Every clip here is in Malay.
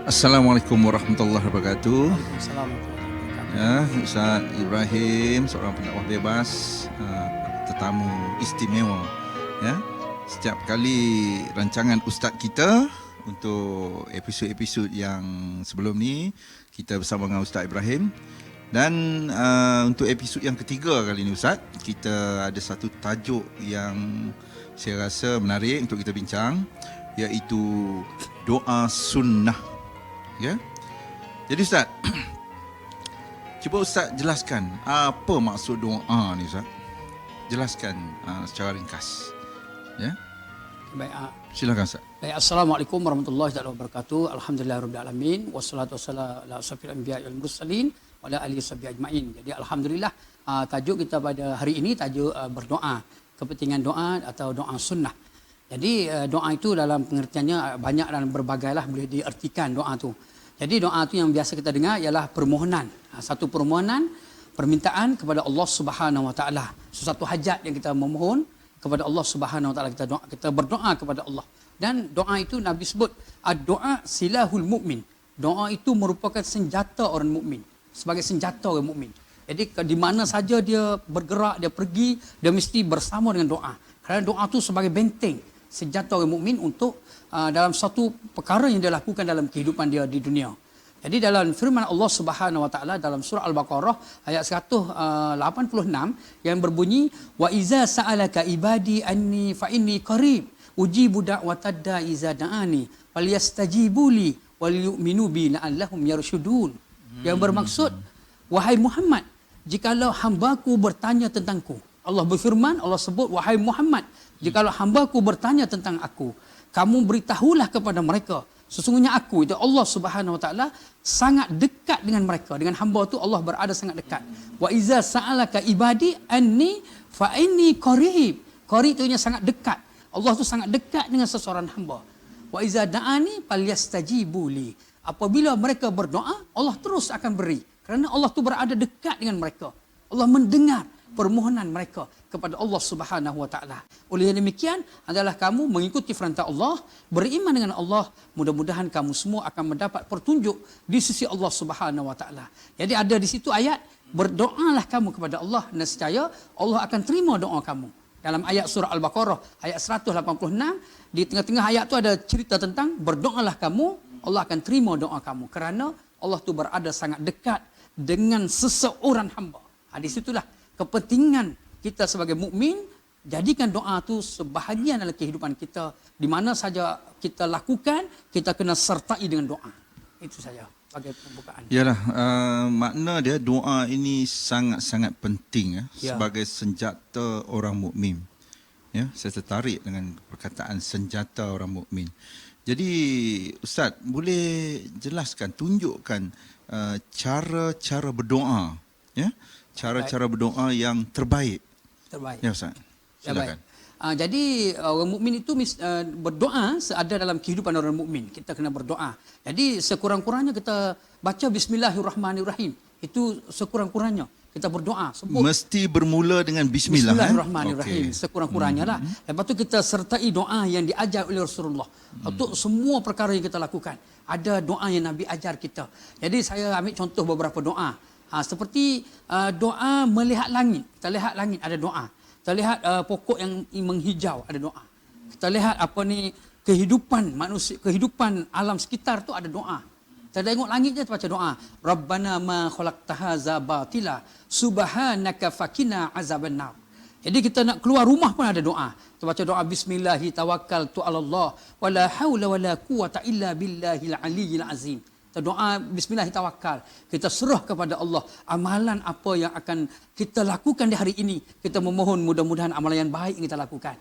Assalamualaikum warahmatullahi wabarakatuh. Waalaikumsalam warahmatullahi wabarakatuh. Ya, Ustaz Ibrahim, seorang pendakwah bebas, tetamu istimewa. Ya, setiap kali rancangan Ustaz kita untuk episod-episod yang sebelum ni kita bersama dengan Ustaz Ibrahim. Dan untuk episod yang ketiga kali ni Ustaz, kita ada satu tajuk yang saya rasa menarik untuk kita bincang, iaitu doa sunnah. Ya. Jadi Ustaz, cuba Ustaz jelaskan apa maksud doa ni Ustaz. Jelaskan secara ringkas. Ya. Baik, silakan Ustaz. baik, Assalamualaikum warahmatullahi wabarakatuh. Alhamdulillahirabbil alamin wassalatu wassalamu ala asyrafil anbiya'i wal mursalin wa ala alihi washabihi ajmain. Jadi alhamdulillah, tajuk kita pada hari ini tajuk berdoa, kepentingan doa atau doa sunnah. Jadi doa itu dalam pengertiannya banyak dan berbagailah boleh diartikan doa tu. Jadi doa tu yang biasa kita dengar ialah permohonan. Satu permohonan, permintaan kepada Allah Subhanahu Wa Taala. Sesuatu hajat yang kita memohon kepada Allah Subhanahu Wa Taala, kita berdoa kepada Allah. Dan doa itu Nabi sebut doa silahul mukmin. Doa itu merupakan senjata orang mukmin, sebagai senjata orang mukmin. Jadi di mana saja dia bergerak, dia pergi, dia mesti bersama dengan doa. Kerana doa itu sebagai benteng, senjata orang mukmin untuk dalam satu perkara yang dia lakukan dalam kehidupan dia di dunia. Jadi dalam firman Allah Subhanahu Wa Taala dalam surah Al-Baqarah ayat 186 yang berbunyi wa iza sa'alaka ibadi anni fa inni qarib ujibu da'watad da'i iza da'ani falyastajibuli walyu'minu bi la'allahum yarshudun. Yang bermaksud, wahai Muhammad, jikalau hamba-Ku bertanya tentangku. Allah berfirman, Allah sebut, wahai Muhammad, jikalau hamba-Ku bertanya tentang aku, kamu beritahulah kepada mereka, sesungguhnya aku, itu Allah Subhanahu Wa Taala, sangat dekat dengan mereka. Dengan hamba tu Allah berada sangat dekat. Wa iza sa'alaka ibadi anni fa inni qarib. Qarib itu sangat dekat. Allah tu sangat dekat dengan seseorang hamba. Wa iza da'ani falyastajibu li. Apabila mereka berdoa, Allah terus akan beri. Kerana Allah tu berada dekat dengan mereka. Allah mendengar permohonan mereka kepada Allah Subhanahu Wa Taala. Oleh demikian, adalah kamu mengikuti perintah Allah, beriman dengan Allah, mudah-mudahan kamu semua akan mendapat petunjuk di sisi Allah Subhanahu Wa Taala. Jadi ada di situ ayat, berdoalah kamu kepada Allah, nescaya Allah akan terima doa kamu. Dalam ayat surah Al-Baqarah ayat 186, di tengah-tengah ayat tu ada cerita tentang berdoalah kamu, Allah akan terima doa kamu. Kerana Allah tu berada sangat dekat dengan seseorang hamba. Di situlah kepentingan kita sebagai mukmin, jadikan doa tu sebahagian dalam kehidupan kita. Di mana saja kita lakukan, kita kena sertai dengan doa. Itu saja sebagai pembukaan. Yalah, makna dia doa ini sangat-sangat penting sebagai senjata orang mukmin. Ya, saya tertarik dengan perkataan senjata orang mukmin. Jadi Ustaz, boleh jelaskan, tunjukkan cara-cara berdoa, ya? Cara-cara berdoa yang terbaik. Ya Ustaz, silakan. Jadi orang mukmin itu berdoa seada dalam kehidupan orang mukmin. Kita kena berdoa. Jadi sekurang-kurangnya kita baca Bismillahirrahmanirrahim. Itu sekurang-kurangnya kita berdoa. Sebut. Mesti bermula dengan Bismillah. Bismillahirrahmanirrahim. Sekurang-kurangnya lah. Lepas tu kita sertai doa yang diajar oleh Rasulullah. Untuk semua perkara yang kita lakukan. Ada doa yang Nabi ajar kita. Jadi saya ambil contoh beberapa doa. Seperti doa melihat langit. Kita lihat langit, ada doa. Kita lihat pokok yang menghijau, ada doa. Kita lihat kehidupan manusia, kehidupan alam sekitar tu ada doa. Kita tengok langit je, kita baca doa. Rabbana ma khalaqta hadza batila subhanaka fakina azabannar. Jadi kita nak keluar rumah pun ada doa. Kita baca doa bismillahi tawakkaltu 'alallah wala haula wala quwata illa billahil aliyyil azim. Kita doa bismillah tawakal. Kita serah kepada Allah amalan apa yang akan kita lakukan di hari ini. Kita memohon mudah-mudahan amalan yang baik yang kita lakukan.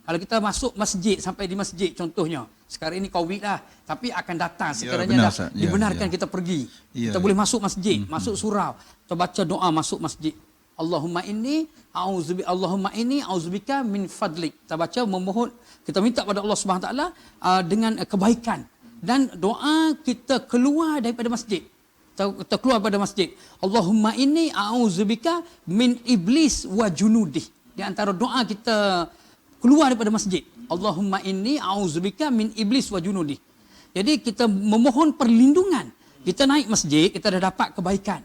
Kalau kita masuk masjid, sampai di masjid contohnya. Sekarang ini Covid lah, tapi akan datang sekiranya dibenarkan kita pergi. Kita boleh masuk masjid, masuk surau. Kita baca doa masuk masjid. Allahumma inni a'udzubika min fadlik. Kita baca memohon, kita minta pada Allah Subhanahu Wa Taala dengan kebaikan. Dan doa kita keluar daripada masjid. Kita keluar daripada masjid. Allahumma inni a'udzubika min iblis wa junudih. Di antara doa kita keluar daripada masjid. Allahumma inni a'udzubika min iblis wa junudih. Jadi kita memohon perlindungan. Kita naik masjid, kita dah dapat kebaikan.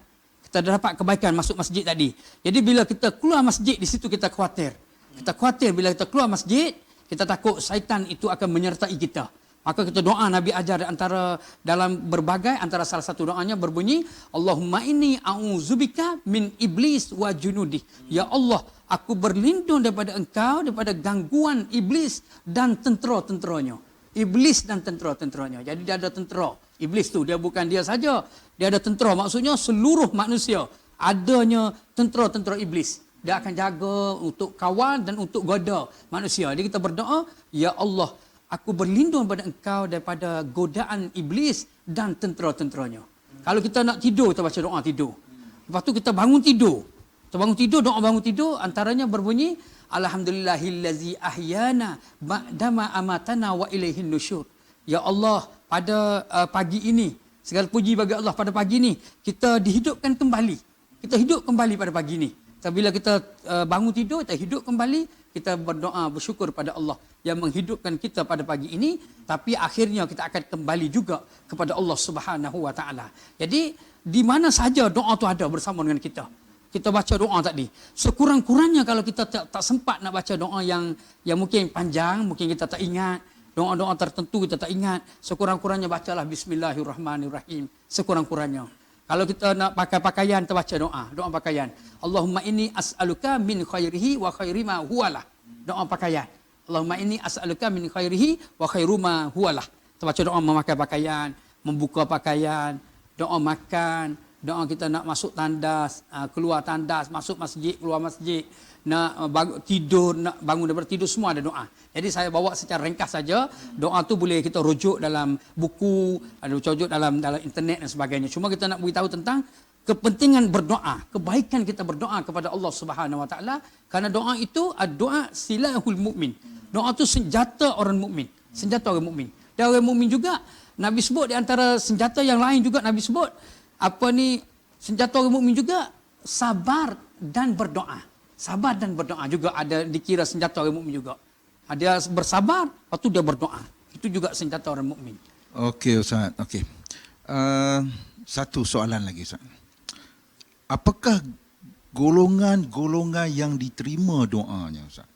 Kita dah dapat kebaikan masuk masjid tadi. Jadi bila kita keluar masjid, di situ kita khawatir. Kita khawatir bila kita keluar masjid, kita takut syaitan itu akan menyertai kita. Maka kita doa, Nabi ajar antara dalam berbagai, antara salah satu doanya berbunyi, Allahumma inni a'udzubika min iblis wa junudih. Ya Allah, aku berlindung daripada engkau, daripada gangguan iblis dan tentera-tenteranya. Iblis dan tentera-tenteranya. Jadi dia ada tentera. Iblis tu dia bukan dia saja. Dia ada tentera. Maksudnya seluruh manusia adanya tentera-tentera iblis. Dia akan jaga untuk kawan dan untuk goda manusia. Jadi kita berdoa, Ya Allah, aku berlindung pada engkau daripada godaan iblis dan tentera-tenteranya. Kalau kita nak tidur, kita baca doa tidur. Lepas tu kita bangun tidur. Kita bangun tidur, doa bangun tidur, antaranya berbunyi, Alhamdulillahillazi ahyana ba'dama amatana wa ilaihin nusyur. Ya Allah, pada pagi ini, segala puji bagi Allah, pada pagi ini, kita dihidupkan kembali. Kita hidup kembali pada pagi ini. Bila kita bangun tidur, kita hidup kembali, kita berdoa, bersyukur pada Allah yang menghidupkan kita pada pagi ini, tapi akhirnya kita akan kembali juga kepada Allah Subhanahu Wa Taala. Jadi di mana saja doa tu ada bersama dengan kita. Kita baca doa tadi. Sekurang-kurangnya kalau kita tak sempat nak baca doa yang mungkin panjang, mungkin kita tak ingat, doa-doa tertentu kita tak ingat, sekurang-kurangnya bacalah Bismillahirrahmanirrahim. Sekurang-kurangnya. Kalau kita nak pakai pakaian, kita baca doa pakaian. Allahumma inni as'aluka min khairihi wa khairi ma huwalah. Doa pakaian. Allahumma inni as'aluka min khairihi wa khairu ma huwalah. Kita baca doa memakai pakaian, membuka pakaian, doa makan, doa kita nak masuk tandas, keluar tandas, masuk masjid, keluar masjid, nak tidur, nak bangun daripada tidur, semua ada doa. Jadi saya bawa secara ringkas saja. Doa tu boleh kita rujuk dalam buku, ada rujuk dalam internet dan sebagainya. Cuma kita nak beritahu tentang kepentingan berdoa, kebaikan kita berdoa kepada Allah Subhanahu Wa Taala, kerana doa itu doa silahul mukmin. Doa tu senjata orang mukmin, senjata orang mukmin. Dan orang mukmin juga Nabi sebut di antara senjata yang lain juga Nabi sebut senjata orang mukmin juga sabar dan berdoa. Sabar dan berdoa juga ada dikira senjata orang mukmin juga. Dia bersabar, lepas tu dia berdoa. Itu juga senjata orang mukmin. Okey Ustaz, okey. Satu soalan lagi Ustaz. Apakah golongan-golongan yang diterima doanya Ustaz?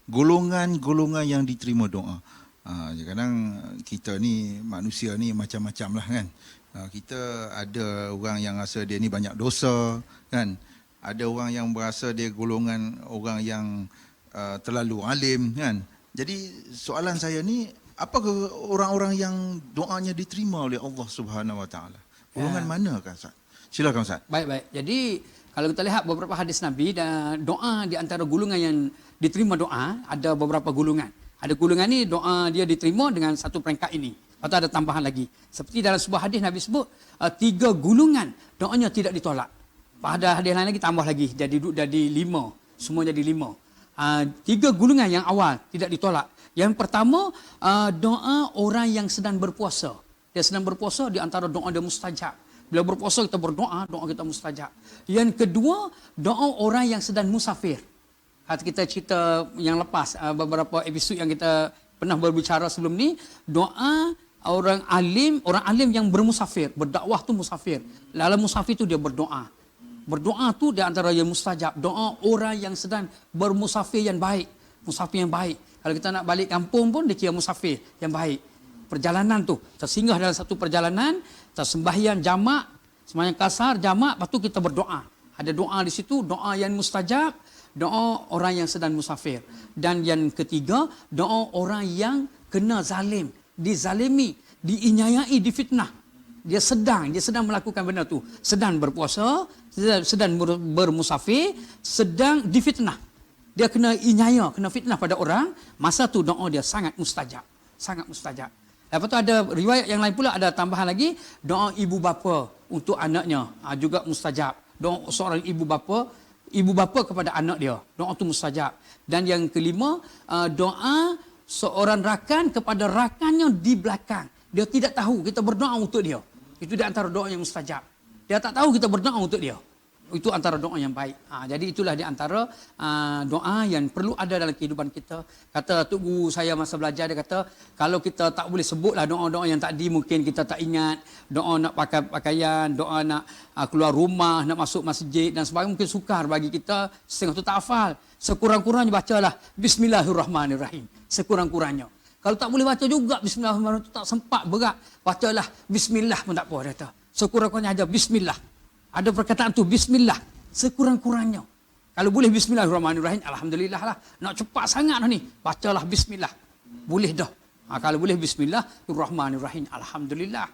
Golongan-golongan yang diterima doa. Kadang kita ni manusia ni macam-macam lah kan. Kita ada orang yang rasa dia ni banyak dosa kan. Ada orang yang berasa dia golongan orang yang terlalu alim kan. Jadi soalan saya ni, apakah orang-orang yang doanya diterima oleh Allah Subhanahu Wa Taala? Golongan manakah Ustaz? Silakan Ustaz. Baik. Jadi kalau kita lihat beberapa hadis Nabi, dan doa di antara golongan yang diterima doa, ada beberapa golongan. Ada golongan ni doa dia diterima dengan satu peringkat ini. Atau ada tambahan lagi. Seperti dalam sebuah hadis Nabi sebut, 3 golongan doanya tidak ditolak. Pada hadis lain lagi tambah lagi, jadi 5. Semua jadi 5. 3 golongan yang awal tidak ditolak. Yang pertama, doa orang yang sedang berpuasa. Dia sedang berpuasa, di antara doa dia mustajab. Bila berpuasa kita berdoa, doa kita mustajab. Yang kedua, doa orang yang sedang musafir. Kita cerita yang lepas, beberapa episod yang kita pernah berbicara sebelum ni, doa orang alim yang bermusafir, berdakwah tu musafir. Dalam musafir tu dia berdoa. Berdoa tu di antara yang mustajab. Doa orang yang sedang bermusafir yang baik. Musafir yang baik. Kalau kita nak balik kampung pun dia kira musafir yang baik. Perjalanan tu, tersinggah dalam satu perjalanan, tersembahyang jamak, sembahyang kasar jamak, lepas tu kita berdoa. Ada doa di situ, doa yang mustajab, doa orang yang sedang musafir. Dan yang ketiga, doa orang yang kena zalim, dizalimi, diinyayai, difitnah. Dia sedang melakukan benda tu. Sedang berpuasa, sedang bermusafir, sedang difitnah. Dia kena inyaya, kena fitnah pada orang. Masa tu doa dia sangat mustajab. Sangat mustajab. Lepas tu ada riwayat yang lain pula, ada tambahan lagi. Doa ibu bapa untuk anaknya. Juga mustajab. Doa seorang ibu bapa kepada anak dia. Doa tu mustajab. Dan yang kelima, doa seorang rakan kepada rakannya di belakang. Dia tidak tahu kita berdoa untuk dia. Itu di antara doa yang mustajab. Dia tak tahu kita berdoa untuk dia. Itu antara doa yang baik. Jadi itulah di antara doa yang perlu ada dalam kehidupan kita. Kata Tok Guru saya masa belajar, dia kata, kalau kita tak boleh sebutlah doa-doa yang tadi, mungkin kita tak ingat. Doa nak pakai pakaian, doa nak keluar rumah, nak masuk masjid dan sebagainya, mungkin sukar bagi kita, setengah tu tak hafal. Sekurang-kurangnya bacalah Bismillahirrahmanirrahim. Sekurang-kurangnya. Kalau tak boleh baca juga Bismillahirrahmanirrahim, tu tak sempat, berat, bacalah Bismillah pun tak apa, dia kata. Sekurang-kurangnya aja Bismillah. Ada perkataan tu Bismillah sekurang-kurangnya. Kalau boleh Bismillahirrahmanirrahim, alhamdulillah lah. Nak cepat sangat ni, bacalah Bismillah. Boleh dah. Kalau boleh Bismillahirrahmanirrahim, alhamdulillah.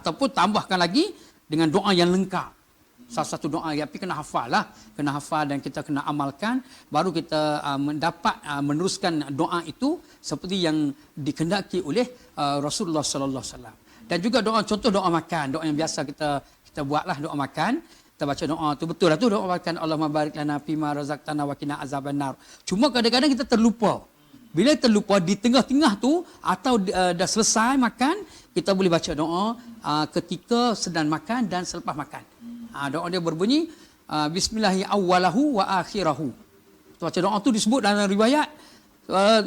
Ataupun tambahkan lagi dengan doa yang lengkap. Salah satu doa, tapi kena hafal lah. Kena hafal dan kita kena amalkan. Baru kita mendapat meneruskan doa itu seperti yang dikehendaki oleh Rasulullah sallallahu alaihi wasallam. Dan juga doa, contoh doa makan, doa yang biasa kita buatlah, doa makan. Kita baca doa tu, betul lah tu doa makan, Allahumma barik lana fima razaqtana wa qina azabannar. Cuma kadang-kadang kita terlupa. Bila terlupa di tengah-tengah tu atau dah selesai makan, kita boleh baca doa ketika sedang makan dan selepas makan. Doa dia berbunyi bismillahi awwalahu wa akhirahu. Baca doa tu disebut dalam riwayat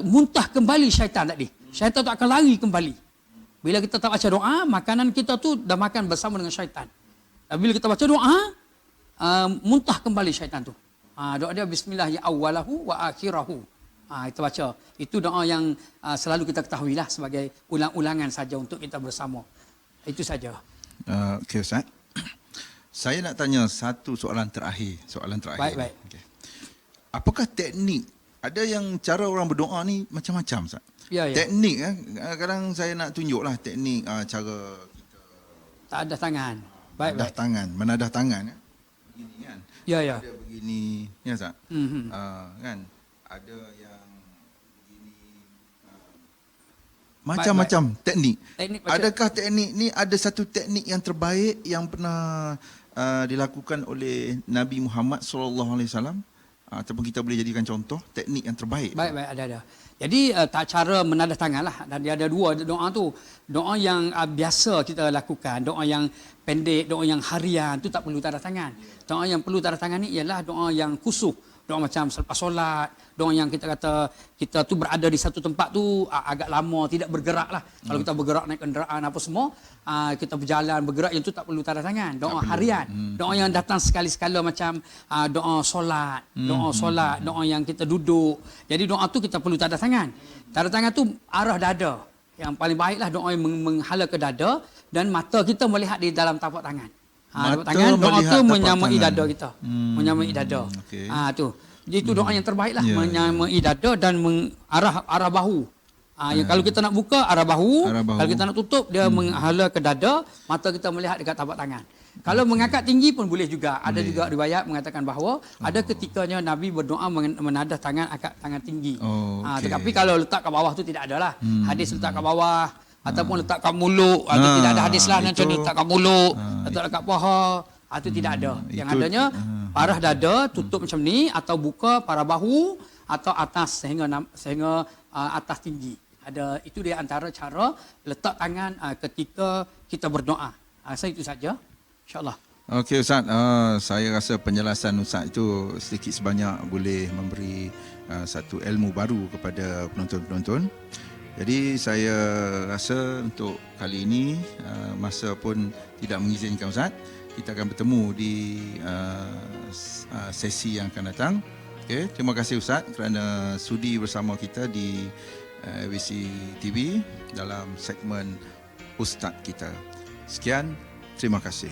muntah kembali syaitan tadi. Syaitan tu akan lari kembali. Bila kita tak baca doa, makanan kita tu dah makan bersama dengan syaitan. Bila kita baca doa, muntah kembali syaitan tu. Doa dia bismillahi awwalahu wa akhirahu. Kita baca. Itu doa yang selalu kita ketahuilah sebagai ulang-ulangan saja untuk kita bersama. Itu saja. Okey Ustaz. Saya nak tanya satu soalan terakhir. Baik. Okay. Apakah teknik? Ada yang cara orang berdoa ni macam-macam Ustaz. Ya. Teknik kadang saya nak tunjuklah teknik cara kita Tak ada tangan. Baik. tangan, menadah tangan begini kan. Ya. Ada begini, ya Ustaz. Kan? Ada yang begini. Macam-macam teknik. Adakah teknik ni ada satu teknik yang terbaik yang pernah dilakukan oleh Nabi Muhammad sallallahu alaihi wasallam? Ataupun kita boleh jadikan contoh teknik yang terbaik? Baik, ada. Jadi tak cara menadah tangan lah. Dan dia ada dua doa tu. Doa yang biasa kita lakukan, doa yang pendek, doa yang harian, tu tak perlu tanda tangan. Doa yang perlu tanda tangan ni ialah doa yang khusyuk. Doa macam selepas solat, doa yang kita kata kita tu berada di satu tempat tu agak lama, tidak bergerak lah. Kalau kita bergerak naik kenderaan apa semua, kita berjalan, bergerak, yang tu tak perlu tanda tangan. Doa harian, doa yang datang sekali-sekala macam doa solat, doa yang kita duduk. Jadi doa tu kita perlu tanda tangan. Tanda tangan tu arah dada. Yang paling baiklah doa yang menghala ke dada dan mata kita melihat di dalam tapak tangan. Tangan doa tu menyamai dada kita. Menyamai dada. Okay. Tu. Jadi itu doa yang terbaiklah, menyamai dada dan arah bahu. Yang kalau kita nak buka arah bahu, kalau kita nak tutup dia menghala ke dada, mata kita melihat dekat tapak tangan. Kalau mengangkat tinggi pun boleh juga. Ada juga riwayat mengatakan bahawa ada ketikanya Nabi berdoa menadah tangan angkat tangan tinggi. Tetapi kalau letak kat bawah tu tidak adalah. Hadis letak kat bawah ataupun letak kat mulut, tidak ada hadis lah macam letak kat mulut, letak kat paha, itu tidak ada. Yang adanya parah dada tutup macam ni atau buka parah bahu atau atas sehingga atas tinggi. Itu dia antara cara letak tangan ketika kita berdoa. Saya itu saja. InsyaAllah. Okey Ustaz, saya rasa penjelasan Ustaz itu sedikit sebanyak boleh memberi satu ilmu baru kepada penonton-penonton. Jadi saya rasa untuk kali ini masa pun tidak mengizinkan Ustaz. Kita akan bertemu di sesi yang akan datang. Okay, terima kasih Ustaz kerana sudi bersama kita di ABC TV dalam segmen Ustaz kita. Sekian, terima kasih.